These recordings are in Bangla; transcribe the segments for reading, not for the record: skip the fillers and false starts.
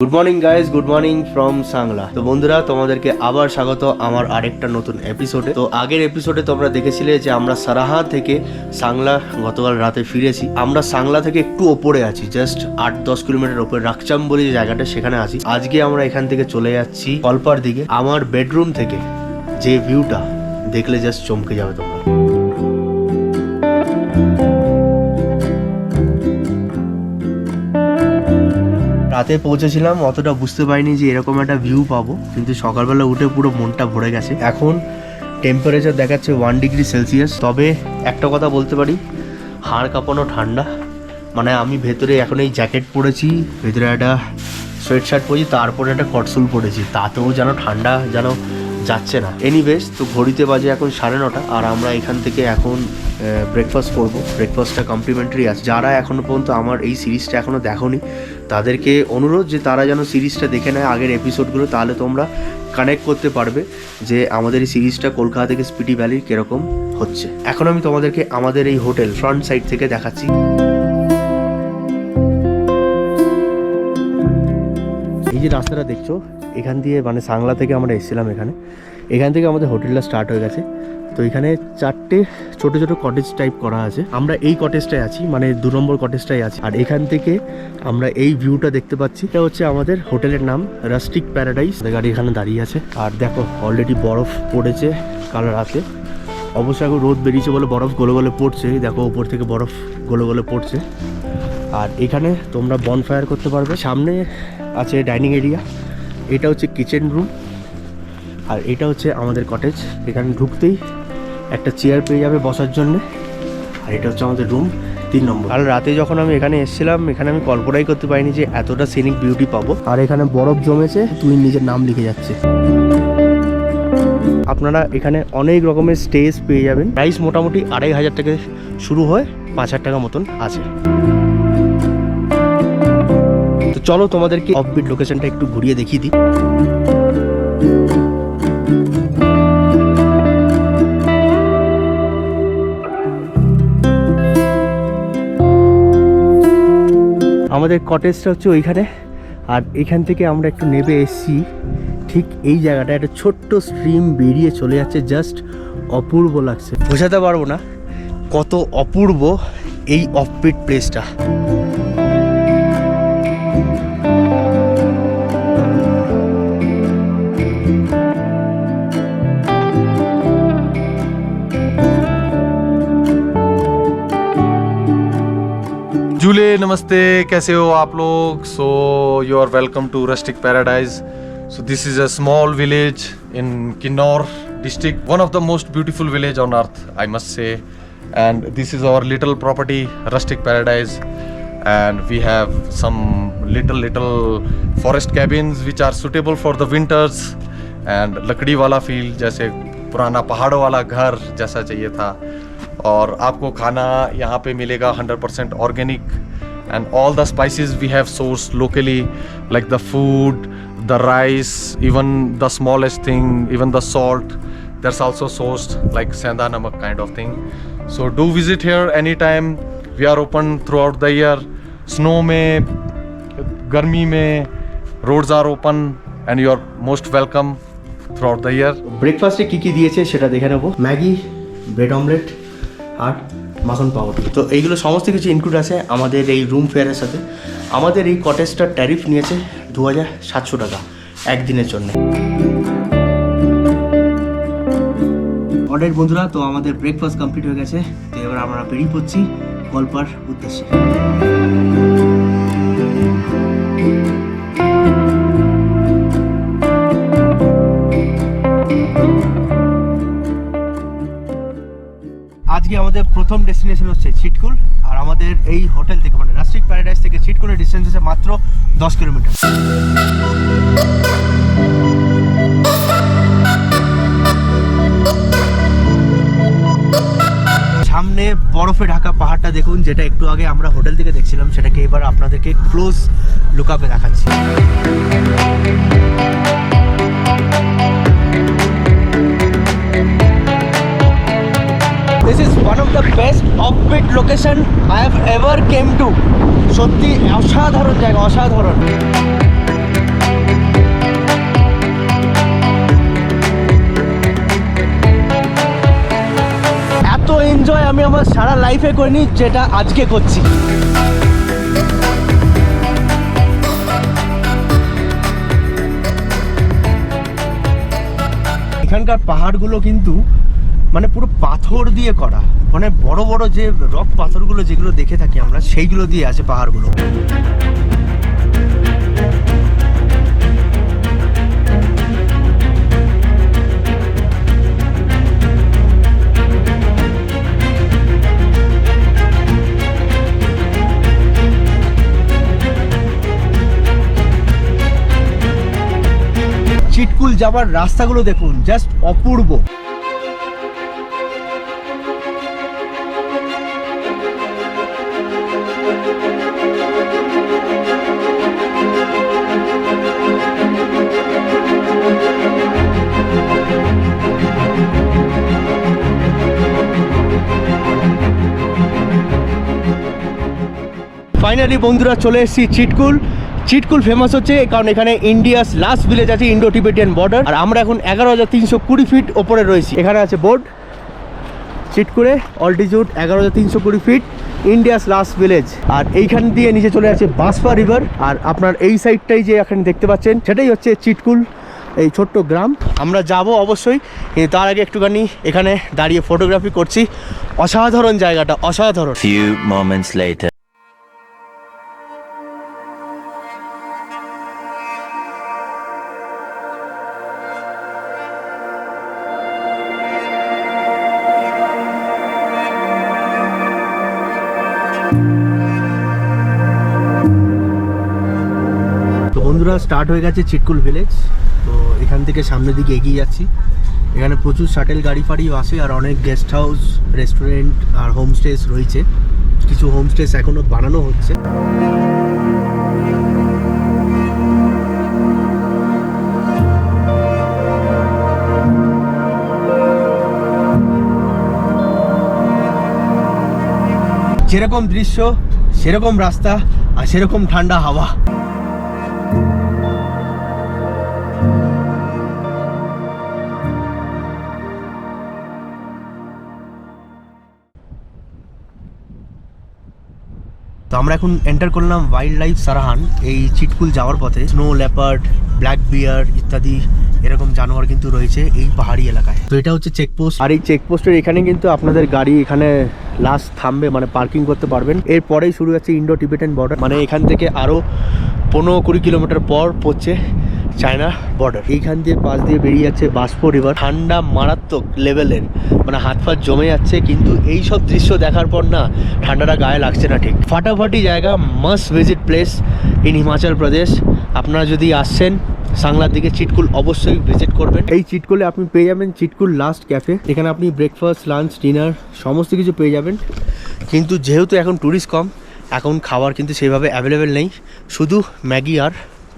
Good morning guys, good morning from Sangla. তো বন্ধুরা, তোমাদেরকে আবার স্বাগত আমার আরেকটা নতুন এপিসোডে। তো আগের এপিসোডে তোমরা দেখেছিলে যে আমরা সারাহা থেকে সাংলা গতকাল রাতে ফিরেছি। আমরা সাংলা থেকে একটু ওপরে আছি, জাস্ট 8-10 কিলোমিটার ওপরে রাকচাম বলে যে জায়গাটা, সেখানে আছি। আজকে আমরা এখান থেকে চলে যাচ্ছি কলপার দিকে। আমার বেডরুম থেকে যে ভিউটা দেখলে জাস্ট চমকে যাবে তোমরা। রাতে পৌঁছেছিলাম, অতটা বুঝতে পারিনি যে এরকম একটা ভিউ পাবো, কিন্তু সকালবেলা উঠে পুরো মনটা ভরে গেছে। এখন টেম্পারেচার দেখাচ্ছে 1 ডিগ্রি সেলসিয়াস। তবে একটা কথা বলতে পারি, হাড় কাঁপানো ঠান্ডা। মানে আমি ভেতরে এখন এই জ্যাকেট পরেছি, ভেতরে একটা সোয়েট শার্ট পরেছি, তারপরে একটা কটসুল পরেছি, তাতেও যেন ঠান্ডা যেন যাচ্ছে না। এনিওয়েজ, তো ঘড়িতে বাজে এখন 9:30, আর আমরা এখান থেকে এখন ব্রেকফাস্ট করবো। ব্রেকফাস্টটা কমপ্লিমেন্টারি আছে। যারা এখনও পর্যন্ত আমার এই সিরিজটা এখনও দেখোনি, তাদেরকে অনুরোধ যে তারা যেন সিরিজটা দেখে নেয় আগের এপিসোডগুলো, তাহলে তোমরা কানেক্ট করতে পারবে যে আমাদের এই সিরিজটা কলকাতা থেকে স্পিটি ভ্যালির কীরকম হচ্ছে। এখন আমি তোমাদেরকে আমাদের এই হোটেল ফ্রন্ট সাইড থেকে দেখাচ্ছি। এই যে রাস্তাটা দেখছো, এখান দিয়ে মানে সাংলা থেকে আমরা এসেছিলাম এখান থেকে আমাদের হোটেলটা স্টার্ট হয়ে গেছে। তো এখানে 4টে ছোট ছোট কটেজ টাইপ করা আছে। আমরা এই কটেজটায় আছি, মানে 2 নম্বর কটেজটায় আছি। আর এখান থেকে আমরা এই ভিউটা দেখতে পাচ্ছি। এটা হচ্ছে আমাদের হোটেলের নাম, রাস্টিক প্যারাডাইস। গাড়ি এখানে দাঁড়িয়ে আছে। আর দেখো, অলরেডি বরফ পড়েছে কাল রাতে। অবশ্যই এখন রোদ বেরিয়েছে বলে বরফ গলে গলে পড়ছে। দেখো, উপর থেকে বরফ গলে গলে পড়ছে। আর এখানে তোমরা বনফায়ার করতে পারবে। সামনে আছে ডাইনিং এরিয়া, এটা হচ্ছে কিচেন রুম, আর এটা হচ্ছে আমাদের কটেজ। এখানে ঢুকতেই একটা চেয়ার পেয়ে যাবে বসার জন্য। আর এটা হচ্ছে আমাদের রুম 3 নম্বর। আর রাতে যখন আমি এখানে এসেছিলাম, এখানে আমি কল্পনাই করতে পারিনি যে এতটা সিনিক বিউটি পাবো। আর এখানে বরফ জমেছে, তুই নিজের নাম লিখে যাচ্ছে। আপনারা এখানে অনেক রকমের স্টেজ পেয়ে যাবেন। প্রাইস মোটামুটি 2500 থেকে শুরু হয়, 5000 টাকা মতন আছে। তো চলো তোমাদেরকে অফবিট লোকেশনটা একটু ঘুরিয়ে দেখিয়ে দিই। আমাদের কটেজটা হচ্ছে ওইখানে। আর এখান থেকে আমরা একটু নেমে এসেছি, ঠিক এই জায়গাটা একটা ছোট্ট স্ট্রিম বেরিয়ে চলে যাচ্ছে। জাস্ট অপূর্ব লাগছে, বোঝাতে পারবো না কত অপূর্ব এই অফবিট প্লেসটা। जूले नमस्ते, कैसे हो आप लोग? So you are welcome to rustic paradise. So this is a small village in Kinnor district, one of the most beautiful village on earth, I must say. And this is our little property, Rustic Paradise. And we have some little forest cabins which are suitable for the winters. And लकड़ी वाला फील, जैसे पुराना पहाड़ों वाला घर जैसा चाहिए था. और आपको खाना यहाँ पे मिलेगा 100% organic. And all the spices we have sourced locally, like the food, the rice, even the smallest thing, even the salt, that's also sourced, like senda namak kind of thing. So do visit here anytime. We are open throughout the year. Snow mein, garmi mein, roads are open, and you are most welcome throughout the year. ব্রেকফাস্টে কী কী দিয়েছে সেটা দেখে নেবো। ম্যাগি, ব্রেড অমলেট আর মাখন পাউরুটি। তো এইগুলো সমস্ত কিছু ইনক্লুড আছে আমাদের এই রুম ফেয়ারের সাথে। আমাদের এই কটেজটার ট্যারিফ নিয়েছে 2700 টাকা একদিনের জন্য। অর্ডার বন্ধুরা, তো আমাদের ব্রেকফাস্ট কমপ্লিট হয়ে গেছে। তো এবার আমরা বেরিয়ে পড়ছি কলপার উদ্দেশ্যে। আজকে আমাদের প্রথম ডেস্টিনেশন হচ্ছে ছিটকুল। আর আমাদের এই হোটেল থেকে, মানে রাস্টিক প্যারাডাইস থেকে ছিটকুলের ডিস্টেন্স হচ্ছে মাত্র 10 কিলোমিটার। সামনে বরফে ঢাকা পাহাড়টা দেখুন, যেটা একটু আগে আমরা হোটেল থেকে দেখছিলাম, সেটাকে এবার আপনাদেরকে ক্লোজ লুকআপে দেখাচ্ছি। This is one of the best offbeat location I have ever came to. সত্যি অসাধারণ জায়গা, অসাধারণ। এনজয় আমি আমার সারা লাইফে করিনি, যেটা আজকে করছি। এখানকার পাহাড়গুলো কিন্তু মানে পুরো পাথর দিয়ে করা, মানে বড় বড় যে রক পাথরগুলো যেগুলো দেখে থাকি আমরা, সেইগুলো দিয়ে আছে পাহাড়গুলো। চিটকুল যাবার রাস্তাগুলো দেখুন, জাস্ট অপূর্ব। ফাইনালি বন্ধুরা চলে এসেছি চিটকুল। চিটকুল ফেমাস হচ্ছে কারণ এখানে ইন্ডিয়াস লাস্ট ভিলেজ আছে, ইন্ডো টিবেটিয়ান বর্ডার। আর আমরা এখন 11,320 ফিট ওপরে রয়েছি। এখানে আছে বোর্ড, চিটকুলে altitude 11,320 feet, India's last village. আর এইখান দিয়ে নিচে চলে আছে বাঁশপা রিভার। আর আপনার এই সাইডটাই যে এখানে দেখতে পাচ্ছেন সেটাই হচ্ছে চিটকুল, এই ছোট্ট গ্রাম। আমরা যাব অবশ্যই, কিন্তু তার আগে একটুখানি এখানে দাঁড়িয়ে ফটোগ্রাফি করছি। অসাধারণ জায়গাটা, অসাধারণ। Few moments later. তো বন্ধুরা স্টার্ট হয়ে গেছে চিটকুল ভিলেজ। তো এখান থেকে সামনের দিকে এগিয়ে যাচ্ছি। এখানে প্রচুর শাটেল গাড়ি ফাড়িও আসে, আর অনেক গেস্ট হাউস, রেস্টুরেন্ট আর হোমস্টেস রয়েছে। কিছু হোমস্টেস এখনো বানানো হচ্ছে। যেরকম দৃশ্য সেরকম রাস্তা আর সেরকম ঠান্ডা হাওয়া। তো আমরা এখন এন্টার করলাম ওয়াইল্ড লাইফ সারাহান। এই চিটকুল যাওয়ার পথে স্নো লেপার্ড, ব্ল্যাক বিয়ার ইত্যাদি এরকম জানোয়ার কিন্তু রয়েছে এই পাহাড়ি এলাকায়। তো এটা হচ্ছে চেকপোস্ট, আর এই চেকপোস্টের এখানে কিন্তু আপনাদের গাড়ি এখানে লাস্ট থামবে, মানে পার্কিং করতে পারবেন। এরপরেই শুরু হচ্ছে ইন্ডো টিবেটান বর্ডার, মানে এখান থেকে আরও 15-20 কিলোমিটার পর পড়ছে চায়না বর্ডার। এইখান দিয়ে পাশ দিয়ে বেরিয়ে যাচ্ছে বাঁশপা রিভার। ঠান্ডা মারাত্মক লেভেলের, মানে হাত ফাত জমে যাচ্ছে, কিন্তু এই সব দৃশ্য দেখার পর না ঠান্ডাটা গায়ে লাগছে না ঠিক। ফাটাফাটি জায়গা, must visit place in Himachal Pradesh. আপনারা যদি আসছেন সাংলার দিকে, চিটকুল অবশ্যই ভিজিট করবেন। এই চিটকুলে আপনি পেয়ে যাবেন চিটকুল লাস্ট ক্যাফে। এখানে আপনি ব্রেকফাস্ট, লাঞ্চ, ডিনার সমস্ত কিছু পেয়ে যাবেন। কিন্তু যেহেতু এখন ট্যুরিস্ট কম, এখন খাবার কিন্তু সেইভাবে অ্যাভেলেবেল নেই, শুধু ম্যাগি আর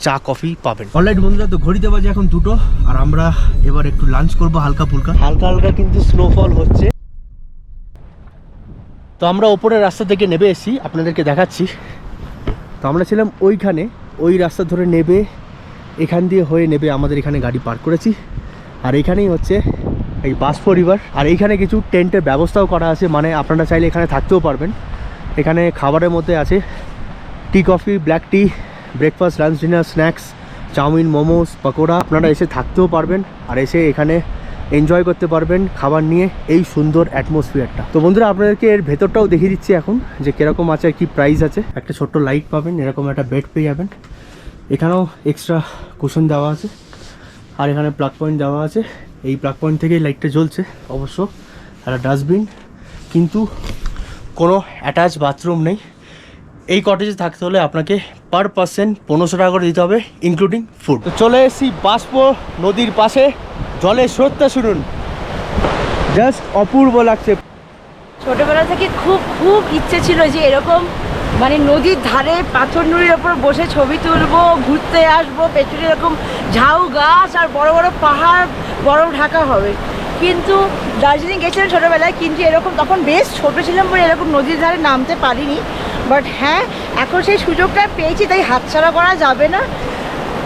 চা কফি পাবেন। অলরাইট বন্ধুরা, তো ঘড়িতে বাজে এখন 2টো, আর আমরা এবার একটু লাঞ্চ করবো হালকা ফুলকা। হালকা হালকা কিন্তু স্নোফল হচ্ছে। তো আমরা ওপরের রাস্তা থেকে নেমে এসেছি, আপনাদেরকে দেখাচ্ছি। তো আমরা ছিলাম ওইখানে, ওই রাস্তা ধরে নেবে, এখান দিয়ে হয়ে নেবে আমাদের এখানে গাড়ি পার্ক করেছি। আর এখানেই হচ্ছে এই বাঁশপা রিভার। আর এইখানে কিছু টেন্টের ব্যবস্থাও করা আছে, মানে আপনারা চাইলে এখানে থাকতেও পারবেন। এখানে খাবারের মধ্যে আছে tea coffee, black tea, breakfast, lunch, dinner, snacks, chowmein, momos, pakora. আপনারা এসে থাকতেও পারবেন আর এসে এখানে এনজয় করতে পারবেন খাবার নিয়ে এই সুন্দর অ্যাটমসফিয়ারটা। তো বন্ধুরা, আপনাদেরকে এর ভেতরটাও দেখিয়ে দিচ্ছি এখন যে কীরকম আছে আর কী প্রাইস আছে। একটা ছোট্ট লাইট পাবেন, এরকম একটা বেড পেয়ে যাবেন। এখানেও এক্সট্রা কুশন দেওয়া আছে, আর এখানে প্লাগ পয়েন্ট দেওয়া আছে। এই প্লাগ পয়েন্ট থেকেই লাইটটা জ্বলছে অবশ্য। একটা ডাস্টবিন, কিন্তু কোনো অ্যাটাচ বাথরুম নেই। এই কটেজে থাকতে হলে আপনাকে পার পার্সন 1500 টাকা করে দিতে হবে, ইনক্লুডিং ফুড। তো চলে এসেছি বাঁশপা নদীর পাশে, জলের স্রোতটা শুনুন, জাস্ট অপূর্ব লাগছে। ছোটবেলা থেকে খুব খুব ইচ্ছে ছিল যে এরকম মানে নদীর ধারে পাথর নুড়ির ওপর বসে ছবি তুলবো, ঘুরতে আসবো, পেছনে এরকম ঝাউ গাছ আর বড় বড় পাহাড়, বরফ ঢাকা হবে। কিন্তু দার্জিলিং গেছিলাম ছোটোবেলায়, কিন্তু এরকম তখন বেশ ছোটো ছিলাম বলে এরকম নদীর ধারে নামতে পারিনি। বাট হ্যাঁ, এখন সেই সুযোগটা পেয়েছি, তাই হাতছাড়া করা যাবে না।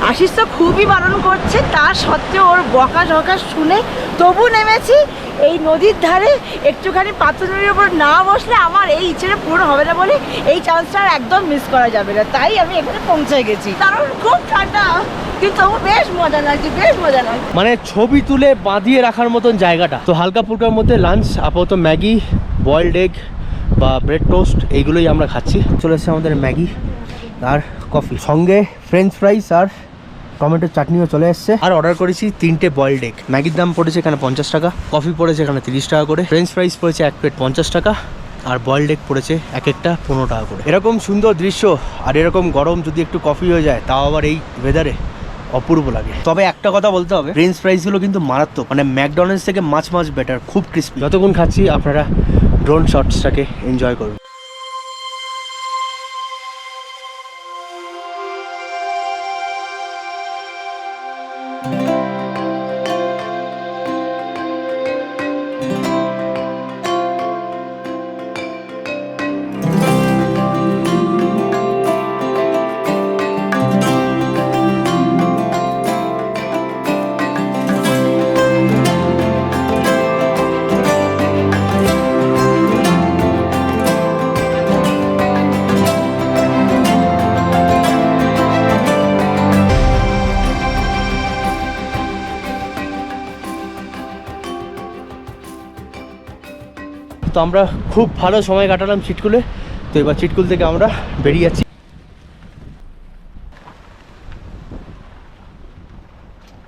আশিস তো খুবই বারণ করছে, তার সত্ত্বেও ওর বকা ঝকা শুনে তবু নেমেছি। এই নদীর ধারে একটুখানি পাথরের উপর না বসলে আমার এই ইচ্ছেটা পূরণ হবে না বলে এই চান্সটা আর একদম মিস করা যাবে না, তাই আমি এখানে পৌঁছে গেছি। কারণ খুব ঠান্ডা, কিন্তু তবু বেশ মজা লাগছে, বেশ মজা লাগছে। মানে ছবি তুলে বাঁধিয়ে রাখার মতন জায়গাটা। তো হালকা ফুলকার মধ্যে লাঞ্চ, আপাতত ম্যাগি, বয়েলড এগ বা ব্রেড টোস্ট এইগুলোই আমরা খাচ্ছি। চলে এসেছে আমাদের ম্যাগি আর কফি, সঙ্গে ফ্রেঞ্চ ফ্রাইস আর টমেটোর চাটনিও চলে এসছে। আর অর্ডার করেছি 3টে বয়েলড এগ। ম্যাগির দাম পড়েছে এখানে 50 টাকা, কফি পড়েছে এখানে 30 টাকা করে, ফ্রেঞ্চ ফ্রাইস পড়েছে 1 প্লেট 50 টাকা, আর বয়েলড এগ পড়েছে এক একটা 15 টাকা করে। এরকম সুন্দর দৃশ্য আর এরকম গরম যদি একটু কফি হয়ে যায়, তাও আবার এই ওয়েদারে অপূর্ব লাগে। তবে একটা কথা বলতে হবে, ফ্রেঞ্চ ফ্রাইসগুলো কিন্তু মারাত্মক, মানে ম্যাকডোনাল্ডস থেকে মাছ বেটার, খুব ক্রিস্পি। যতক্ষণ খাচ্ছি আপনারা ড্রোন শটসটাকে এনজয় করুন। তো আমরা খুব ভালো সময় কাটালাম চিটকুলে। তো এবার চিটকুল থেকে আমরা বেরিয়ে যাচ্ছি।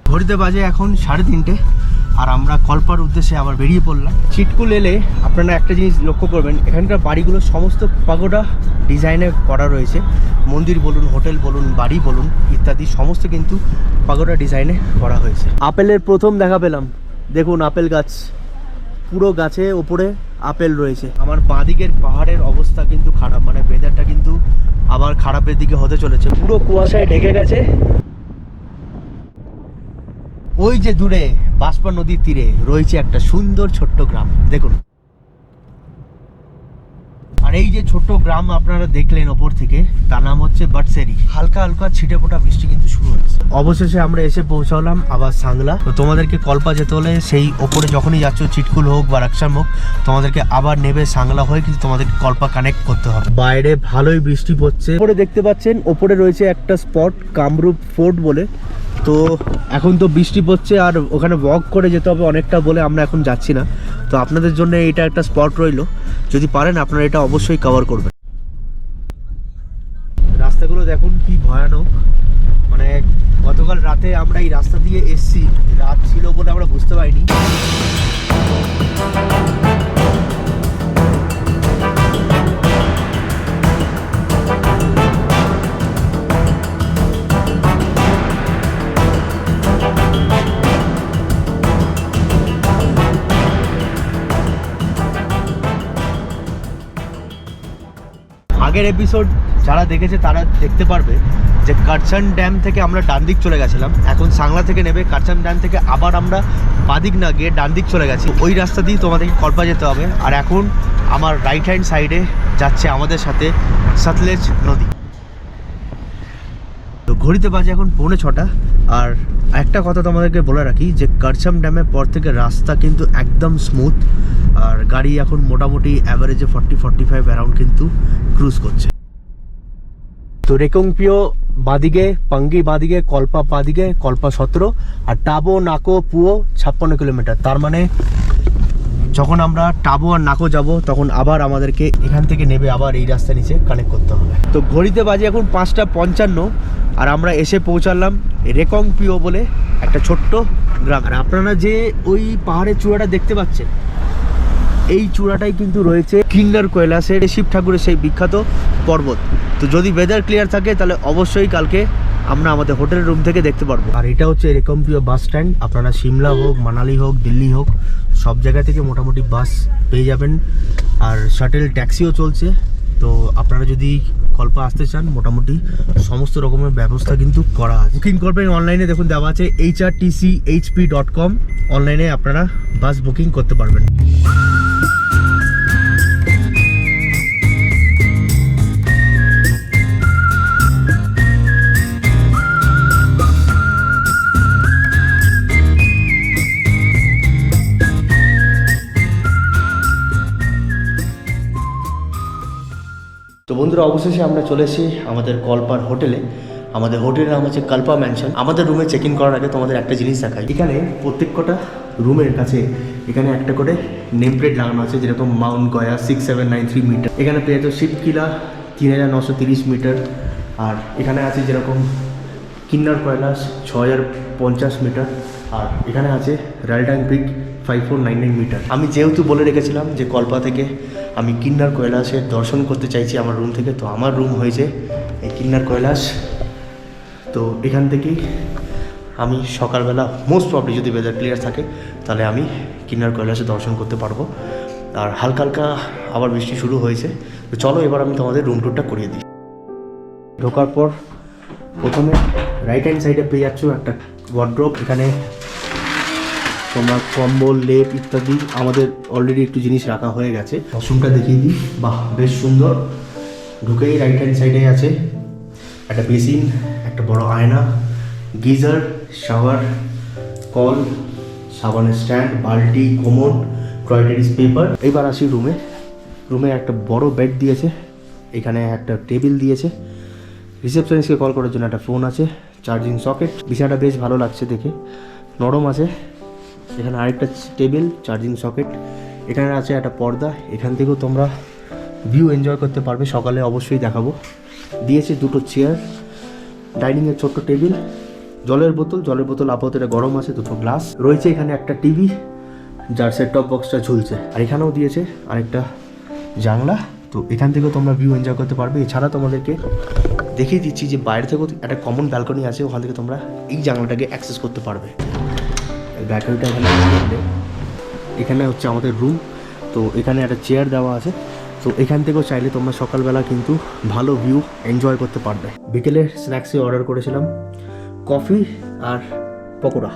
ঘড়িতে বাজে এখন 3:30 আর আমরা কল্পার উদ্দেশ্যে আবার বেরিয়ে পড়লাম। চিটকুল এলে আপনারা একটা জিনিস লক্ষ্য করবেন, এখানকার বাড়িগুলো সমস্ত পাগোডা ডিজাইনে করা রয়েছে। মন্দির বলুন, হোটেল বলুন, বাড়ি বলুন ইত্যাদি সমস্ত কিন্তু পাগোডা ডিজাইনে করা হয়েছে। আপেলের প্রথম দেখা পেলাম, দেখুন আপেল গাছ, পুরো গাছে ওপরে আপেল রয়েছে। আমার বাঁদিকের পাহাড়ের অবস্থা কিন্তু খারাপ, মানে ওয়েদারটা কিন্তু আবার খারাপের দিকে হতে চলেছে, পুরো কুয়াশায় ঢেকে গেছে। ওই যে দূরে বাঁশপা নদীর তীরে রয়েছে একটা সুন্দর ছোট্ট গ্রাম, দেখুন। আর এই যে ছোট্ট গ্রাম আপনারা দেখলেন ওপর থেকে, তার নাম হচ্ছে বাটসেরি। হালকা হালকা ছিটে ফোটা বৃষ্টি কিন্তু শুরু হয়েছে। অবশেষে আমরা এসে পৌঁছালাম আবার সাংলা। তো তোমাদেরকে কল্পা যেতে হলে সেই ওপরে যখনই যাচ্ছ, চিটকুল হোক বা রাকসাম হোক, তোমাদেরকে আবার নেবে সাংলা হয়ে কিন্তু তোমাদেরকে কল্পা কানেক্ট করতে হবে। বাইরে ভালোই বৃষ্টি পড়ছে। ওপরে দেখতে পাচ্ছেন ওপরে রয়েছে একটা স্পট, কামরূপ ফোর্ট বলে। তো এখন তো বৃষ্টি পড়ছে আর ওখানে ওয়াক করে যেতে হবে অনেকটা বলে আমরা এখন যাচ্ছি না। তো আপনাদের জন্য এটা একটা স্পট রইলো, যদি পারেন আপনারা এটা অবশ্যই কভার করবেন। রাস্তাগুলো দেখুন কি ভয়ানক, মানে গতকাল রাতে আমরা এই রাস্তা দিয়ে এসছি, রাত ছিল বলে আমরা বুঝতে পারিনি। আগের এপিসোড যারা দেখেছে তারা দেখতে পারবে যে কারচান ড্যাম থেকে আমরা ডান দিক চলে গেছিলাম। এখন সাংলা থেকে নেবে কারচান ড্যাম থেকে আবার আমরা বাদিক না গিয়ে ডান দিক চলে গেছি। ওই রাস্তা দিয়ে তোমাদেরকে কল্পা যেতে হবে। আর এখন আমার রাইট হ্যান্ড সাইডে যাচ্ছে আমাদের সাথে সতলেজ নদী। তো ঘড়িতে বাজে এখন 5:45। আর একটা কথা তোমাদেরকে বলে রাখি যে কারচাম ড্যামের পর থেকে রাস্তা কিন্তু একদম স্মুথ, আর গাড়ি এখন মোটামুটি অ্যাভারেজে 40-45 অ্যারাউন্ড কিন্তু ক্রুজ করছে। তো রেকংপিও বাদিকে, পাঙ্গি বাদিকে, কল্পা বাদিকে, কল্পা 17, আর টাবো নাকো পুয়ো 56 কিলোমিটার। তার মানে যখন আমরা টাবো আর নাকো যাব তখন আবার আমাদেরকে এখান থেকে নেবে আবার এই রাস্তা নিচে কানেক্ট করতে হবে। তো ঘড়িতে বাজে এখন 5:55 আর আমরা এসে পৌঁছালাম রেকংপিও বলে একটা ছোট্ট গ্রাম। আর আপনারা যে ওই পাহাড়ের চূড়াটা দেখতে পাচ্ছেন, এই চূড়াটাই কিন্তু রয়েছে কিন্নার কৈলাসের শিব ঠাকুরের সেই বিখ্যাত পর্বত। তো যদি ওয়েদার ক্লিয়ার থাকে তাহলে অবশ্যই কালকে আমরা আমাদের হোটেল রুম থেকে দেখতে পারবো। আর এটা হচ্ছে রেকংপিও বাস স্ট্যান্ড। আপনারা সিমলা হোক, মানালি হোক, দিল্লি হোক, সব জায়গা থেকে মোটামুটি বাস পেয়ে যাবেন। আর শাটেল ট্যাক্সিও চলছে। তো আপনারা যদি কল্পা আসতে চান মোটামুটি সমস্ত রকমের ব্যবস্থা কিন্তু করা আছে। বুকিং করবেন অনলাইনে, দেখুন দেওয়া আছে hrtchp.com। অনলাইনে আপনারা বাস বুকিং করতে পারবেন। বন্ধুরা অবশেষে আমরা চলে এসেছি আমাদের কল্পার হোটেলে। আমাদের হোটেলের নাম হচ্ছে কল্পা ম্যানশন। আমাদের রুমে চেক ইন করার আগে তোমাদের একটা জিনিস দেখাই। এখানে প্রত্যেক কটা রুমের কাছে এখানে একটা করে নেম প্লেট লাগানো আছে, যেরকম মাউন্ট গয়া 6793 মিটার। এখানে পেয়ে যাচ্ছ শিবকিলা 3930 মিটার। আর এখানে আছে যেরকম কিন্নর কৈলাস 6050 মিটার। আর এখানে আছে রালটাং পিক 5499 মিটার। আমি যেহেতু বলে রেখেছিলাম যে কল্পা থেকে আমি কিন্নর কৈলাসের দর্শন করতে চাইছি আমার রুম থেকে, তো আমার রুম হয়েছে এই কিন্নর কৈলাস। তো এখান থেকেই আমি সকালবেলা মোস্ট প্রবলি যদি ওয়েদার ক্লিয়ার থাকে তাহলে আমি কিন্নর কৈলাসে দর্শন করতে পারবো। আর হালকা হালকা আবার বৃষ্টি শুরু হয়েছে। তো চলো এবার আমি তোমাদের রুম টুরটা করিয়ে দিই। ঢোকার পর প্রথমে রাইট হ্যান্ড সাইডে পেয়ে যাচ্ছ একটা ওয়ার্ড্রপ। এখানে তোমরা কম্বল, লেপ ইত্যাদি আমাদের অলরেডি একটু জিনিস রাখা হয়ে গেছে। ওয়াশরুমটা দেখিয়ে দিই। বাহ, বেশ সুন্দর। ঢুকেই রাইট হ্যান্ড সাইডে আছে একটা বেসিন, একটা বড় আয়না, গিজার, শাওয়ার, কল, সাবানের স্ট্যান্ড, বালতি, কোমোড, টয়লেট্রিজ পেপার। এইবার আসি রুমে। রুমে একটা বড় বেড দিয়েছে, এখানে একটা টেবিল দিয়েছে, রিসেপশনিস্টকে কল করার জন্য একটা ফোন আছে, চার্জিং সকেট। বিছানাটা বেশ ভালো লাগছে দেখে, নরম আছে। এখানে আরেকটা টেবিল, চার্জিং সকেট। এখানে আছে একটা পর্দা, এখান থেকেও তোমরা ভিউ এনজয় করতে পারবে। সকালে অবশ্যই দেখাবো। দিয়েছে দুটো চেয়ার, ডাইনিংয়ের ছোট্ট টেবিল, জলের বোতল আপাতত এটা গরম আছে, দুটো গ্লাস রয়েছে। এখানে একটা টিভি যার সেট টপ বক্সটা ঝুলছে। আর এখানেও দিয়েছে আরেকটা জানলা, তো এখান থেকেও তোমরা ভিউ এনজয় করতে পারবে। এছাড়া তোমাদেরকে দেখিয়ে দিচ্ছি যে বাইরে থেকেও একটা কমন ব্যালকনি আছে, ওখান থেকে তোমরা এই জানলাটাকে অ্যাক্সেস করতে পারবে। ব্যালকনিটা এখানে হচ্ছে আমাদের রুম। তো এখানে একটা চেয়ার দেওয়া আছে, তো এখান থেকেও চাইলে তোমরা সকালবেলা কিন্তু ভালো ভিউ এনজয় করতে পারবে। বিকেলে স্ন্যাক্সে অর্ডার করেছিলাম কফি আর পকোড়া,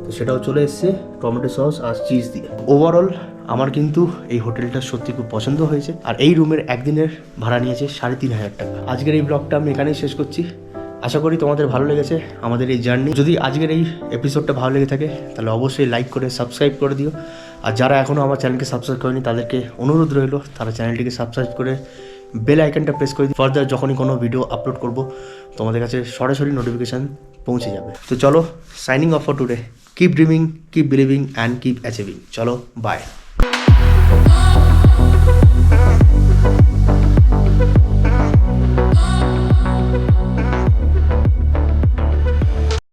তো সেটাও চলে এসছে টমেটো সস আর চিজ দিয়ে। ওভারঅল আমার কিন্তু এই হোটেলটা সত্যি খুব পছন্দ হয়েছে। আর এই রুমের একদিনের ভাড়া নিয়েছে 3500 টাকা। আজকের এই ব্লগটা আমি এখানেই শেষ করছি। আশা করি তোমাদের ভালো লেগেছে আমাদের এই জার্নি। যদি আজকের এই এপিসোডটা ভালো লেগে থাকে তাহলে অবশ্যই লাইক করে সাবস্ক্রাইব করে দিও। আর যারা এখনও আমার চ্যানেলকে সাবস্ক্রাইব করেনি তাদেরকে অনুরোধ রইল তারা চ্যানেলটিকে সাবস্ক্রাইব করে বেল আইকনটা প্রেস করে দিই। ফার্দার যখনই কোনো ভিডিও আপলোড করব তোমাদের কাছে সরাসরি নোটিফিকেশান পৌঁছে যাবে। তো চলো, signing off for today. Keep dreaming, keep believing and keep achieving. চলো, বাই।